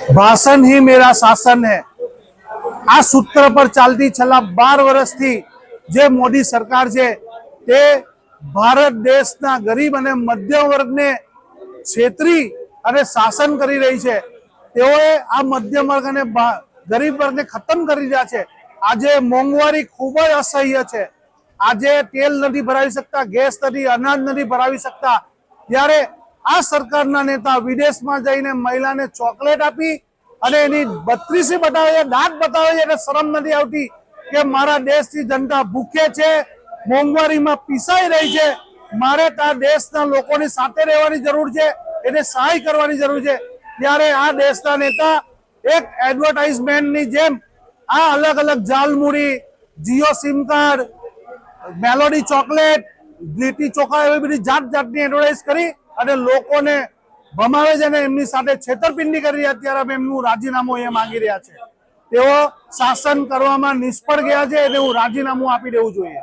भाषण ही मेरा शासन है। आ सूत्र पर चलती छेल्ला 12 वर्षथी जे मोदी सरकार छे ते भारत देशना गरीब अने मध्यम वर्गने छेतरी अने शासन करी रही छे। तेओए आ मध्यम वर्ग अने गरीब वर्ग ने खत्म करी दिया छे। आजे मोंघवारी खूब ज असह्य छे। आजे तेल नहीं भरावी सकता, गैस नहीं, अनाज नहीं भरावी सकता, त्यारे आ सरकारना नेता विदेश में जईने महिला ने चॉकलेट आपी अने एनी बत्रीसी बतावे, दांत बतावे छे, शरम नहीं आवती के मारा देश की जनता भूखे छे, मोंघवारी में पीसाई रही छे। मारे ता देशना लोकोनी साथे रहेवानी जरूर छे, एने सहाय करवानी जरूर छे। त्यारे आ देशना नेता एक एडवर्टाइजमेंट नी जेम आ अलग अलग जालमूड़ी, जियो सिम कार्ड, मेलोडी चॉकलेट, લીટી ચોખા એવી બધી જાત જાતની એડવર્ટાઇઝ કરી અને લોકોને ભમાવે છે ને એમની સાથે છેતરપિંડી કરી રહ્યા. અત્યારે અમે એમનું રાજીનામું અહીંયા માંગી રહ્યા છે. તેઓ શાસન કરવામાં નિષ્ફળ ગયા છે એટલે હું રાજીનામું આપી દેવું જોઈએ.